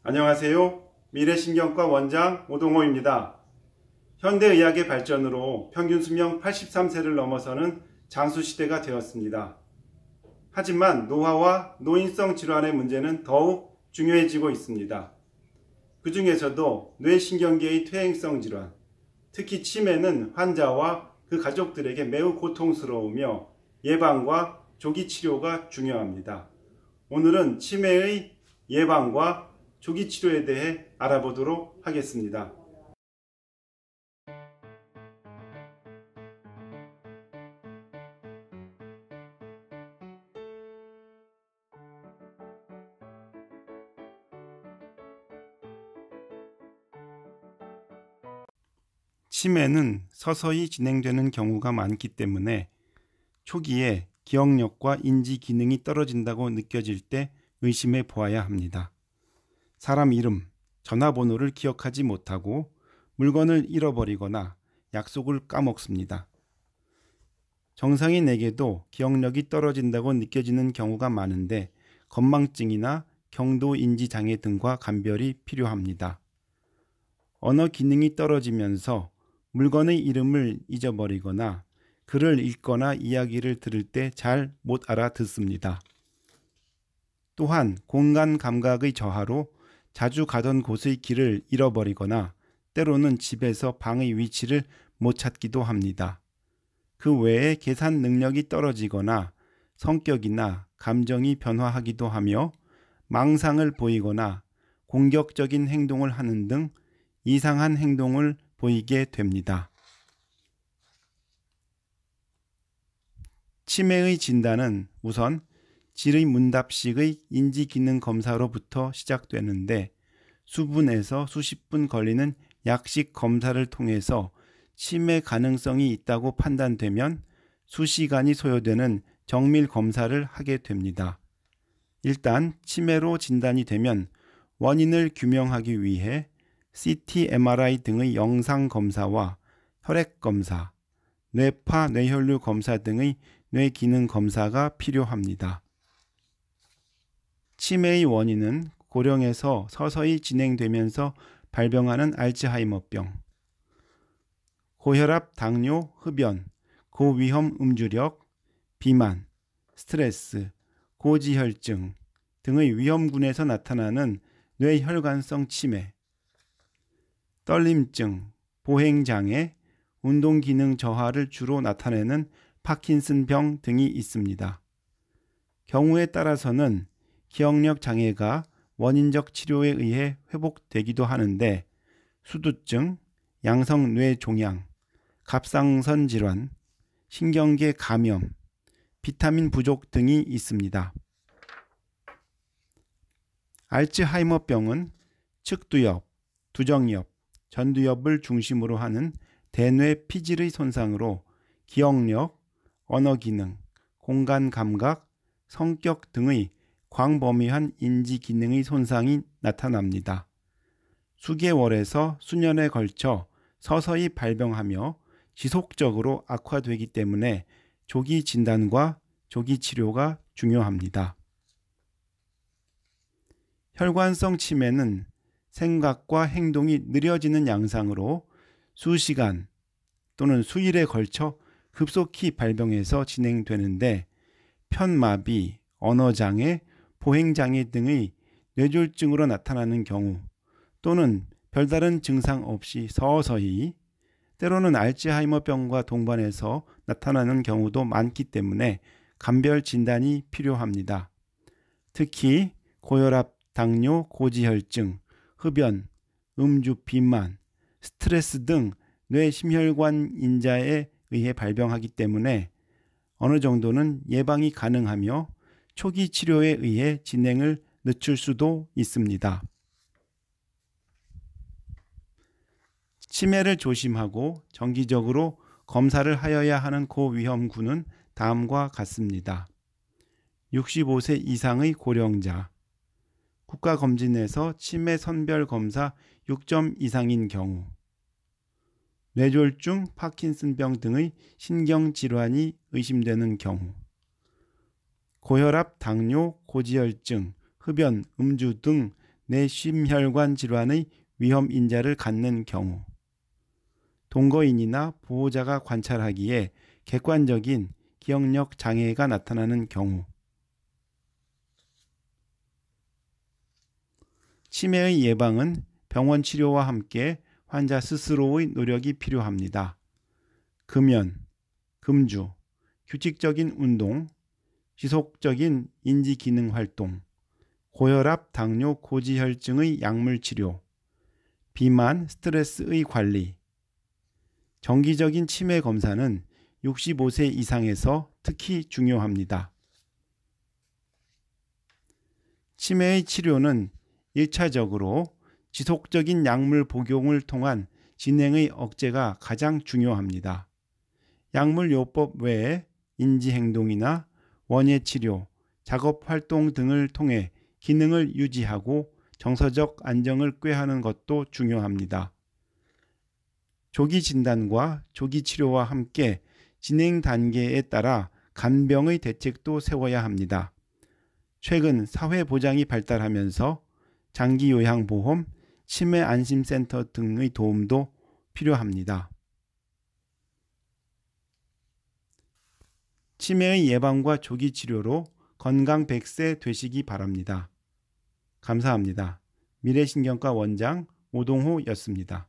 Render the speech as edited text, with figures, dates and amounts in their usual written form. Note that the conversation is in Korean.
안녕하세요. 미래신경과 원장 오동호입니다. 현대의학의 발전으로 평균 수명 83세를 넘어서는 장수시대가 되었습니다. 하지만 노화와 노인성 질환의 문제는 더욱 중요해지고 있습니다. 그 중에서도 뇌신경계의 퇴행성 질환, 특히 치매는 환자와 그 가족들에게 매우 고통스러우며 예방과 조기 치료가 중요합니다. 오늘은 치매의 예방과 조기 치료에 대해 알아보도록 하겠습니다. 치매는 서서히 진행되는 경우가 많기 때문에 초기에 기억력과 인지 기능이 떨어진다고 느껴질 때 의심해 보아야 합니다. 사람 이름, 전화번호를 기억하지 못하고 물건을 잃어버리거나 약속을 까먹습니다. 정상인에게도 기억력이 떨어진다고 느껴지는 경우가 많은데 건망증이나 경도인지 장애 등과 감별이 필요합니다. 언어 기능이 떨어지면서 물건의 이름을 잊어버리거나 글을 읽거나 이야기를 들을 때 잘 못 알아듣습니다. 또한 공간 감각의 저하로 자주 가던 곳의 길을 잃어버리거나 때로는 집에서 방의 위치를 못 찾기도 합니다. 그 외에 계산 능력이 떨어지거나 성격이나 감정이 변화하기도 하며 망상을 보이거나 공격적인 행동을 하는 등 이상한 행동을 보이게 됩니다. 치매의 진단은 우선 질의문답식의 인지기능 검사로부터 시작되는데 수분에서 수십 분 걸리는 약식 검사를 통해서 치매 가능성이 있다고 판단되면 수시간이 소요되는 정밀 검사를 하게 됩니다. 일단 치매로 진단이 되면 원인을 규명하기 위해 CT, MRI 등의 영상 검사와 혈액 검사, 뇌파, 뇌혈류 검사 등의 뇌기능 검사가 필요합니다. 치매의 원인은 고령에서 서서히 진행되면서 발병하는 알츠하이머병, 고혈압, 당뇨, 흡연, 고위험 음주력, 비만, 스트레스, 고지혈증 등의 위험군에서 나타나는 뇌혈관성 치매, 떨림증, 보행장애, 운동기능 저하를 주로 나타내는 파킨슨병 등이 있습니다. 경우에 따라서는 기억력 장애가 원인적 치료에 의해 회복되기도 하는데 수두증, 양성뇌종양, 갑상선 질환, 신경계 감염, 비타민 부족 등이 있습니다. 알츠하이머병은 측두엽, 두정엽, 전두엽을 중심으로 하는 대뇌 피질의 손상으로 기억력, 언어기능, 공간감각, 성격 등의 광범위한 인지기능의 손상이 나타납니다. 수개월에서 수년에 걸쳐 서서히 발병하며 지속적으로 악화되기 때문에 조기 진단과 조기 치료가 중요합니다. 혈관성 치매는 생각과 행동이 느려지는 양상으로 수시간 또는 수일에 걸쳐 급속히 발병해서 진행되는데 편마비, 언어장애, 보행장애 등의 뇌졸중으로 나타나는 경우 또는 별다른 증상 없이 서서히 때로는 알츠하이머병과 동반해서 나타나는 경우도 많기 때문에 감별 진단이 필요합니다. 특히 고혈압, 당뇨, 고지혈증, 흡연, 음주, 비만, 스트레스 등 뇌심혈관 인자에 의해 발병하기 때문에 어느 정도는 예방이 가능하며 초기 치료에 의해 진행을 늦출 수도 있습니다. 치매를 조심하고 정기적으로 검사를 하여야 하는 고위험군은 다음과 같습니다. 65세 이상의 고령자, 국가검진에서 치매 선별검사 6점 이상인 경우, 뇌졸중, 파킨슨병 등의 신경질환이 의심되는 경우, 고혈압, 당뇨, 고지혈증, 흡연, 음주 등 뇌심혈관 질환의 위험 인자를 갖는 경우, 동거인이나 보호자가 관찰하기에 객관적인 기억력 장애가 나타나는 경우, 치매의 예방은 병원 치료와 함께 환자 스스로의 노력이 필요합니다. 금연, 금주, 규칙적인 운동, 지속적인 인지기능 활동, 고혈압, 당뇨, 고지혈증의 약물 치료, 비만, 스트레스의 관리, 정기적인 치매 검사는 65세 이상에서 특히 중요합니다. 치매의 치료는 1차적으로 지속적인 약물 복용을 통한 진행의 억제가 가장 중요합니다. 약물요법 외에 인지행동이나 원예치료, 작업활동 등을 통해 기능을 유지하고 정서적 안정을 꾀하는 것도 중요합니다. 조기 진단과 조기 치료와 함께 진행 단계에 따라 간병의 대책도 세워야 합니다. 최근 사회보장이 발달하면서 장기요양보험, 치매안심센터 등의 도움도 필요합니다. 치매의 예방과 조기 치료로 건강 100세 되시기 바랍니다. 감사합니다. 미래신경과 원장 오동호였습니다.